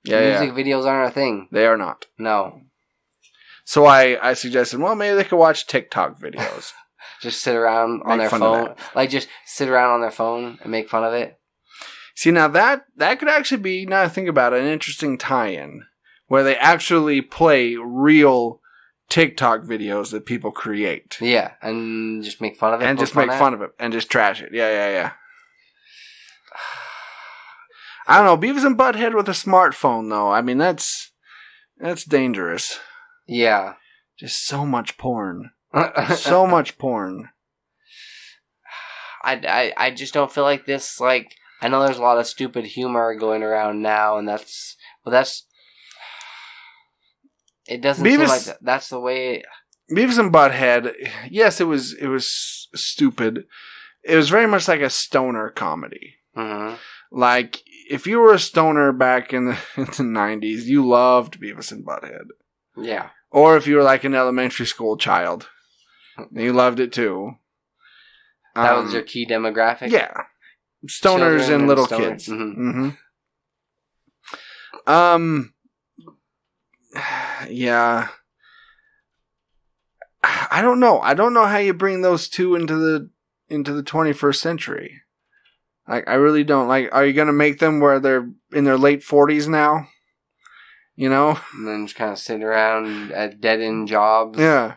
Music videos aren't a thing. They are not. No. So I suggested, well, maybe they could watch TikTok videos. Just sit around on their phone. Just sit around on their phone and make fun of it. See, now that could actually be, now I think about it, an interesting tie-in. Where they actually play real TikTok videos that people create. Yeah, and just make fun of it. And just make fun of it. And just trash it. Yeah. I don't know. Beavis and Butthead with a smartphone, though. I mean, that's dangerous. Yeah. Just so much porn. So much porn. I just don't feel like this, I know there's a lot of stupid humor going around now, and it doesn't seem like that's the way... Beavis and Butthead, yes, it was stupid. It was very much like a stoner comedy. Mm-hmm. If you were a stoner back in the 90s, you loved Beavis and Butthead. Yeah. Or if you were an elementary school child, you loved it too. That was your key demographic? Yeah. Stoners and little kids. Mm-hmm. Yeah. I don't know. I don't know how you bring those two into the 21st century. I really don't. Are you going to make them where they're in their late 40s now? You know? And then just kind of sit around at dead-end jobs. Yeah.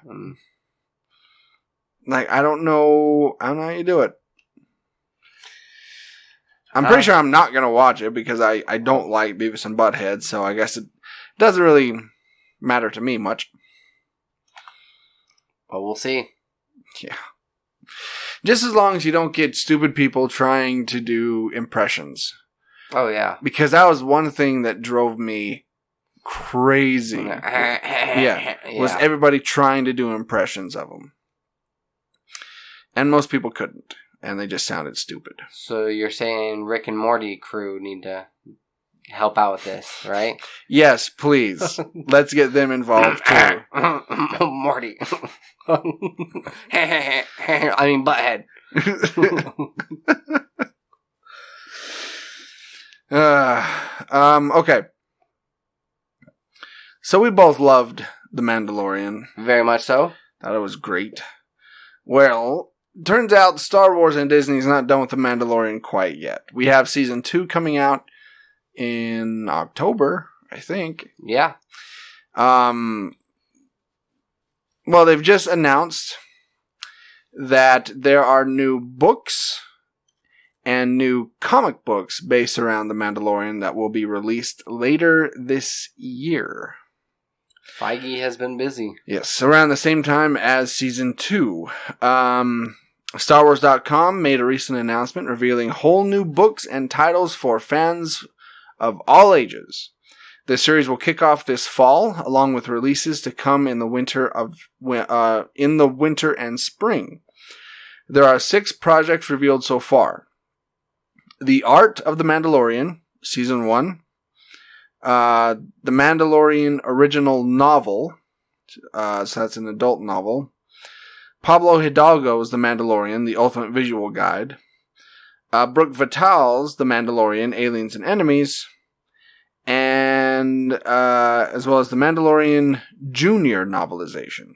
I don't know how you do it. I'm pretty sure I'm not going to watch it because I don't like Beavis and Butthead, so I guess it doesn't really matter to me much. But we'll see. Yeah. Just as long as you don't get stupid people trying to do impressions. Oh, yeah. Because that was one thing that drove me crazy. Yeah. Was everybody trying to do impressions of them. And most people couldn't. And they just sounded stupid. So you're saying Rick and Morty crew need to help out with this, right? Yes, please. Let's get them involved too. Morty. I mean Butthead. Okay. So we both loved The Mandalorian. Very much so. Thought it was great. Well, turns out Star Wars and Disney's not done with The Mandalorian quite yet. We have season 2 coming out in October, I think. Yeah. Well, they've just announced that there are new books and new comic books based around The Mandalorian that will be released later this year. Feige has been busy. Yes, around the same time as Season 2. StarWars.com made a recent announcement revealing whole new books and titles for fans of all ages. The series will kick off this fall, along with releases to come in the winter and spring. There are 6 projects revealed so far. The Art of the Mandalorian, Season 1. The Mandalorian original novel, so that's an adult novel. Pablo Hidalgo's The Mandalorian, the Ultimate Visual Guide. Brooke Vital's The Mandalorian, Aliens and Enemies. And as well as The Mandalorian Junior novelization.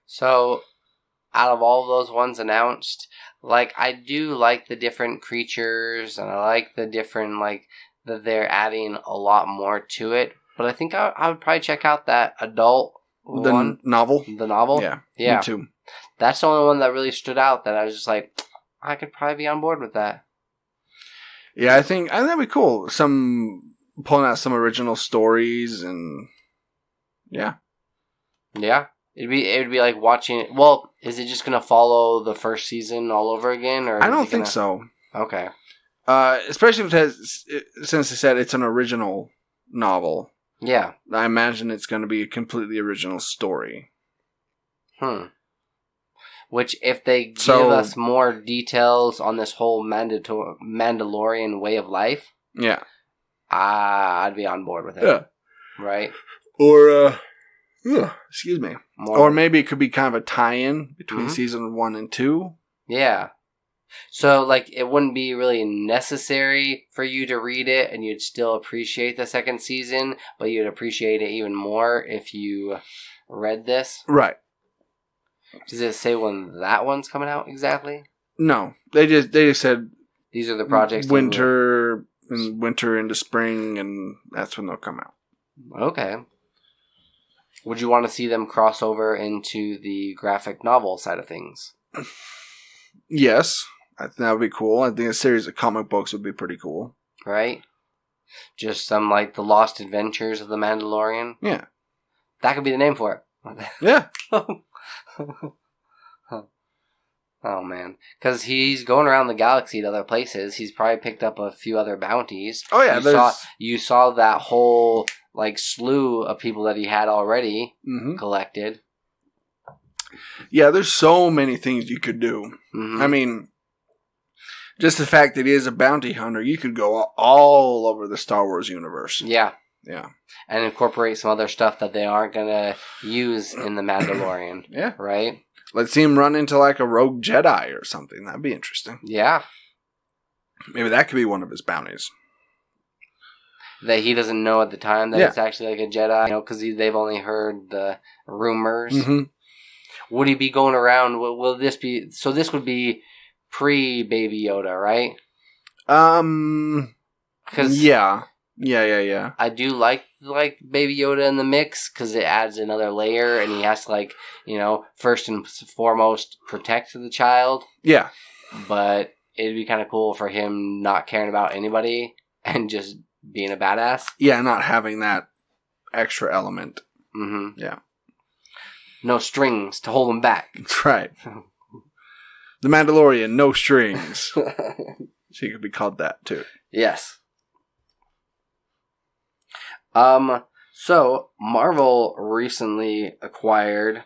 So, out of all of those ones announced, like, I do like the different creatures, and I like the different, like, that they're adding a lot more to it. But I think I would probably check out that adult one. Novel? The novel? Yeah, me too. That's the only one that really stood out that I was just like, I could probably be on board with that. Yeah, I think that'd be cool. Pulling out some original stories and yeah. It'd be like watching it. Well, is it just gonna follow the first season all over again, or I don't think so. Okay. Especially since they said it's an original novel. Yeah. I imagine it's going to be a completely original story. Which, if they give us more details on this whole Mandalorian way of life, yeah, I'd be on board with it. Yeah. Right? Or, excuse me. Or maybe it could be kind of a tie-in between season 1 and 2. Yeah. So, like, it wouldn't be really necessary for you to read it, and you'd still appreciate the second season, but you'd appreciate it even more if you read this. Right. Does it say when that one's coming out exactly? No. They just said these are the projects. Winter into spring, and that's when they'll come out. Okay. Would you want to see them cross over into the graphic novel side of things? Yes. I think that would be cool. I think a series of comic books would be pretty cool. Right? Just some, like, The Lost Adventures of the Mandalorian? Yeah. That could be the name for it. Yeah. Oh, man. Because he's going around the galaxy to other places. He's probably picked up a few other bounties. Oh, yeah. You saw that whole, like, slew of people that he had already collected. Yeah, there's so many things you could do. Mm-hmm. I mean, just the fact that he is a bounty hunter, you could go all over the Star Wars universe. Yeah. Yeah. And incorporate some other stuff that they aren't going to use in The Mandalorian. Yeah. Right? Let's see him run into like a rogue Jedi or something. That'd be interesting. Yeah. Maybe that could be one of his bounties. That he doesn't know at the time that it's actually like a Jedi, because they've only heard the rumors. Mm-hmm. Would he be going around? Will this be? So this would be pre-Baby Yoda, right? Yeah. I do like Baby Yoda in the mix because it adds another layer, and he has to first and foremost protect the child. Yeah. But it'd be kind of cool for him not caring about anybody and just being a badass. Yeah, not having that extra element. Mm-hmm. Yeah. No strings to hold him back. That's right. The Mandalorian, no strings. She could be called that too. Yes. So Marvel recently acquired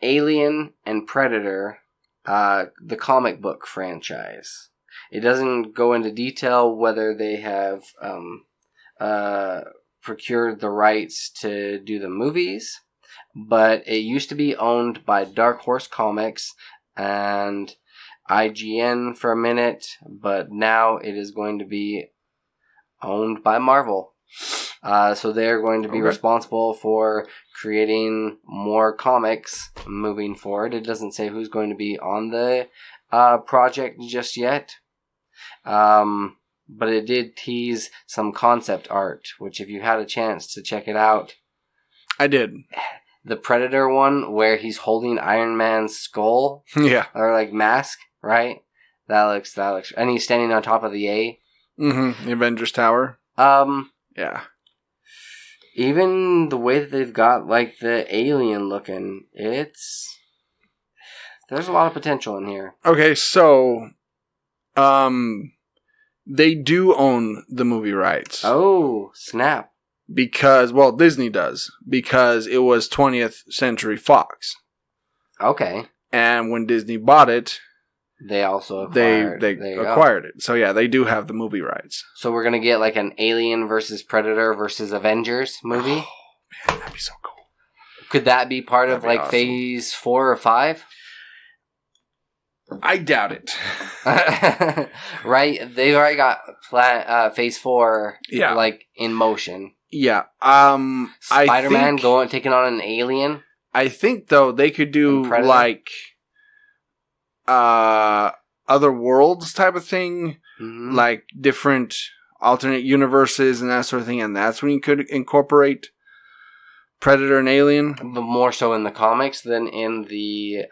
Alien and Predator, the comic book franchise. It doesn't go into detail whether they have procured the rights to do the movies, but it used to be owned by Dark Horse Comics and IGN for a minute, but now it is going to be owned by Marvel. So they're going to be responsible for creating more comics moving forward. It doesn't say who's going to be on the project just yet. But it did tease some concept art, which if you had a chance to check it out. I did. The Predator one, where he's holding Iron Man's skull. Yeah. Or like mask, right? That looks, and he's standing on top of the A. Mm-hmm. The Avengers Tower. Yeah. Even the way that they've got, like, the alien looking, there's a lot of potential in here. Okay, so, they do own the movie rights. Oh, snap. Because, well, Disney does. Because it was 20th Century Fox. Okay. And when Disney bought it, they also acquired, they acquired it. So yeah, they do have the movie rights. So we're going to get like an Alien versus Predator versus Avengers movie? Oh, man, that'd be so cool. Could that be part of like awesome. phase 4 or 5? I doubt it. Right? They've already got phase 4 like in motion. Yeah. Spider-Man taking on an alien. I think though they could do like other worlds type of thing, like different alternate universes and that sort of thing, and that's when you could incorporate Predator and Alien. But more so in the comics than in the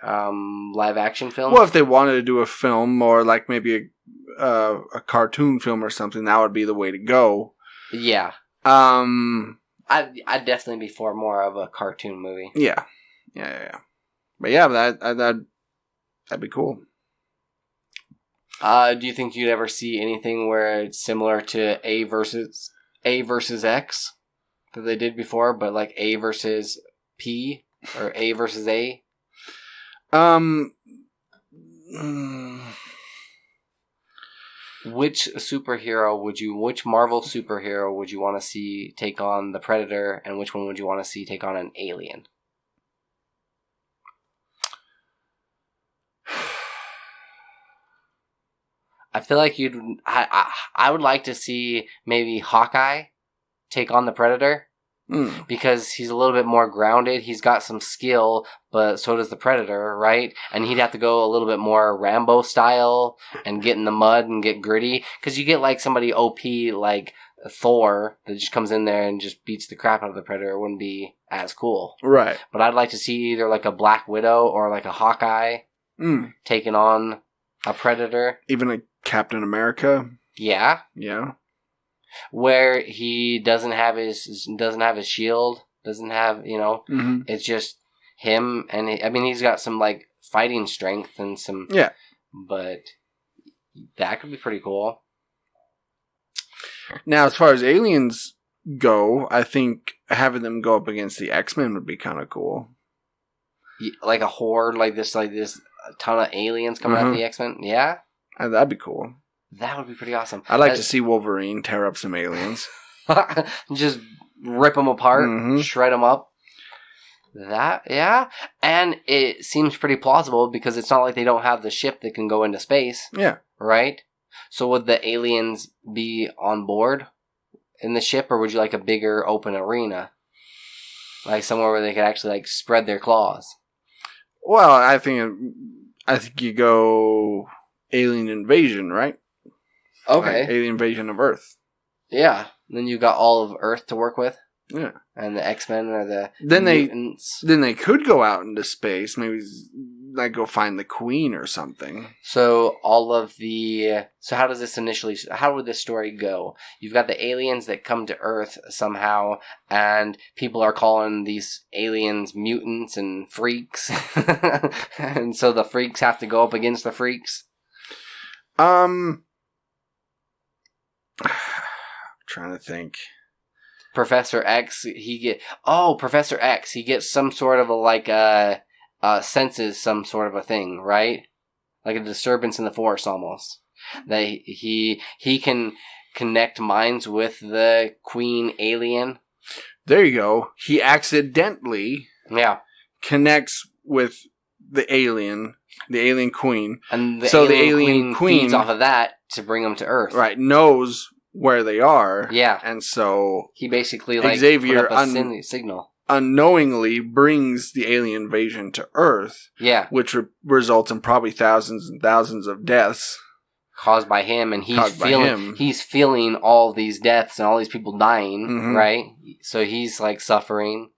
live action film. Well, if they wanted to do a film or like maybe a cartoon film or something, that would be the way to go. Yeah. I'd definitely be for more of a cartoon movie. Yeah. But yeah, that'd be cool. Do you think you'd ever see anything where it's similar to A versus X that they did before, but like A versus P or A versus A? Which Marvel superhero would you want to see take on the Predator, and which one would you want to see take on an alien? I feel like I would like to see maybe Hawkeye take on the Predator. Because he's a little bit more grounded. He's got some skill, but so does the Predator, right? And he'd have to go a little bit more Rambo style and get in the mud and get gritty. Because you get like somebody OP like Thor that just comes in there and just beats the crap out of the Predator. It wouldn't be as cool. Right. But I'd like to see either like a Black Widow or like a Hawkeye taking on a Predator. Even like Captain America? Yeah. Yeah. Where he doesn't have his shield, doesn't have, it's just him, and he's got some like fighting strength and some, but that could be pretty cool. Now, as far as aliens go, I think having them go up against the X-Men would be kind of cool. Like a horde, like this, a ton of aliens coming out of the X-Men. Yeah, that'd be cool. That would be pretty awesome. I'd like to see Wolverine tear up some aliens. Just rip them apart, shred them up. And it seems pretty plausible because it's not like they don't have the ship that can go into space. Yeah. Right? So would the aliens be on board in the ship, or would you like a bigger open arena? Like somewhere where they could actually like spread their claws? Well, I think you go alien invasion, right? Okay. Like alien invasion of Earth. Yeah. Then you got all of Earth to work with. Yeah. And the X-Men are the mutants. Then they could go out into space. Maybe like go find the Queen or something. So how does this how would this story go? You've got the aliens that come to Earth somehow, and people are calling these aliens mutants and freaks. And so the freaks have to go up against the freaks. Trying to think. Professor X, he gets some sort of senses some sort of a thing, right? Like a disturbance in the force almost. That he can connect minds with the Queen alien. There you go. He accidentally connects with the alien queen. And the alien queen feeds off of that to bring them to Earth. Right, knows where they are. Yeah. And so he basically Xavier put up a signal. Unknowingly brings the alien invasion to Earth. Yeah. Which results in probably thousands and thousands of deaths. Caused by him, and he's feeling all these deaths and all these people dying, right? So he's like suffering.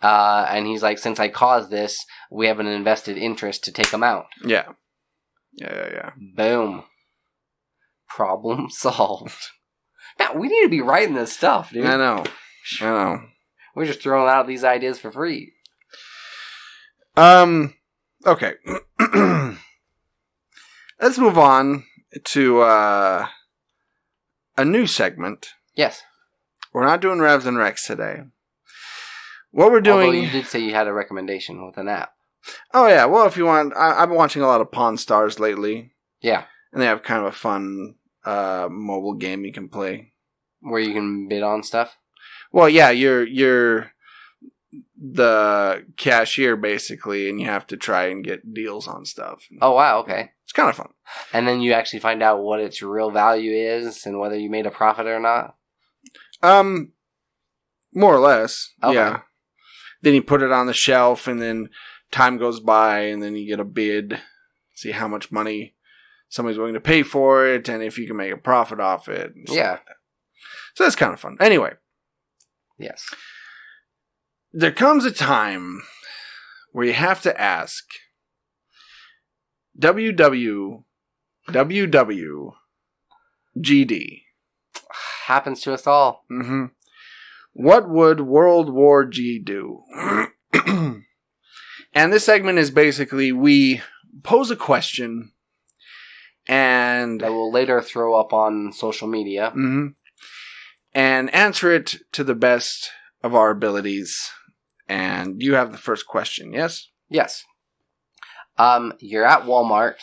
And he's like, since I caused this, we have an invested interest to take them out. Yeah. Boom. Problem solved. Man, we need to be writing this stuff, dude. I know. We're just throwing out these ideas for free. Okay. Let's move on to a new segment. Yes. We're not doing Revs and Recs today. What we're doing... Although you did say you had a recommendation with an app. Oh, yeah. Well, if you want... I've been watching a lot of Pawn Stars lately. Yeah. And they have kind of a fun mobile game you can play. Where you can bid on stuff? Well, yeah. You're the cashier, basically, and you have to try and get deals on stuff. Oh, wow. Okay. It's kind of fun. And then you actually find out what its real value is and whether you made a profit or not? More or less. Okay. Yeah. Then you put it on the shelf, and then time goes by, and then you get a bid, see how much money somebody's willing to pay for it, and if you can make a profit off it. Yeah. Like that. So that's kind of fun. Anyway. Yes. There comes a time where you have to ask, WWGD. Happens to us all. Mm-hmm. What would World War G do? And this segment is basically we pose a question and... that we'll later throw up on social media. Mm-hmm. And answer it to the best of our abilities. And you have the first question, yes? Yes. You're at Walmart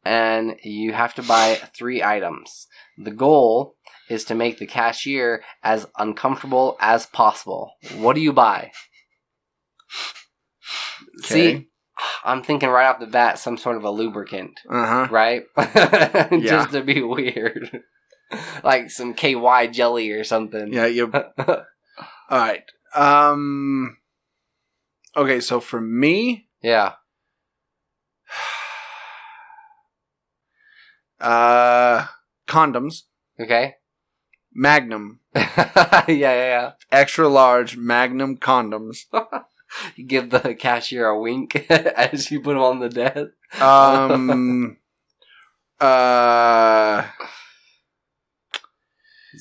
and you have to buy 3 items. The goal is to make the cashier as uncomfortable as possible. What do you buy? Okay. See, I'm thinking right off the bat some sort of a lubricant. Uh-huh. Right? Yeah. Just to be weird. Like some KY jelly or something. Yeah, you... Alright. Okay, so for me... Yeah. Condoms. Okay. Magnum. Yeah. Extra large Magnum condoms. You give the cashier a wink as you put them on the desk.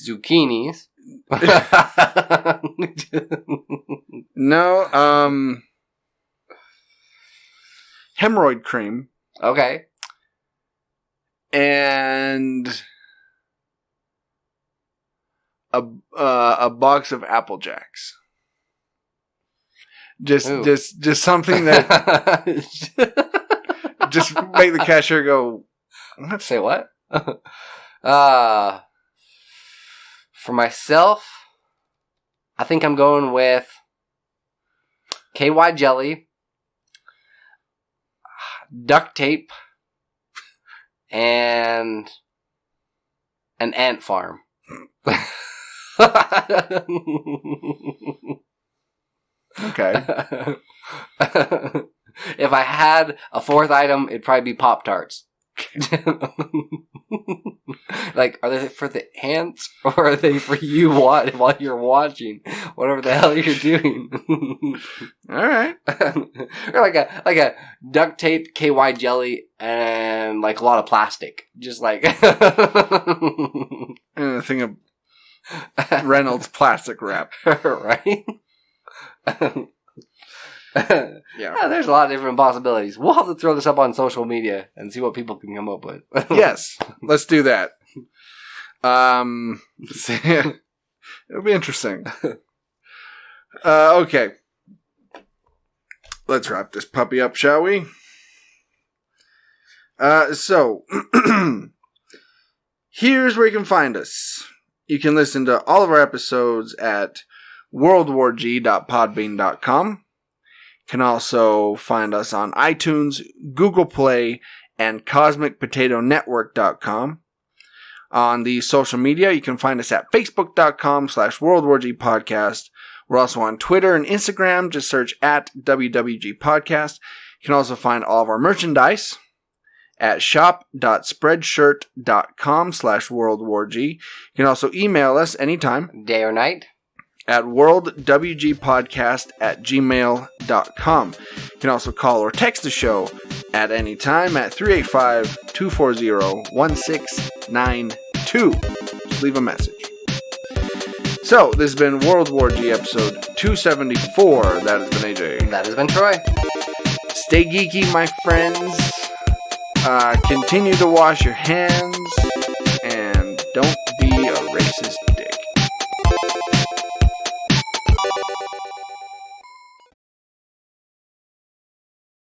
Zucchinis. No, hemorrhoid cream. Okay. And a box of Apple Jacks. Just something that just make the cashier go, let's say what? For myself, I think I'm going with KY jelly, duct tape, and an ant farm. Okay. If I had a 4th item, it'd probably be Pop-Tarts. Like, are they for the ants or are they for you while you're watching whatever the hell you're doing? All right. Or like a duct tape, KY jelly, and like a lot of plastic, just like and a thing of Reynolds plastic wrap, right? Yeah, there's a lot of different possibilities. We'll have to throw this up on social media and see what people can come up with. Yes, let's do that. It'll be interesting. Okay, let's wrap this puppy up, shall we? So here's where you can find us. You can listen to all of our episodes at worldwarg.podbean.com. You can also find us on iTunes, Google Play, and CosmicPotatoNetwork.com. On the social media, you can find us at Facebook.com/WorldWarGPodcast. We're also on Twitter and Instagram. Just search at WWG Podcast. You can also find all of our merchandise at shop.spreadshirt.com/WorldWarG. You can also email us anytime. Day or night. At worldwgpodcast@gmail.com. You can also call or text the show at any time at 385-240-1692. Just leave a message. So, this has been World War G episode 274. That has been AJ. That has been Troy. Stay geeky, my friends. Continue to wash your hands.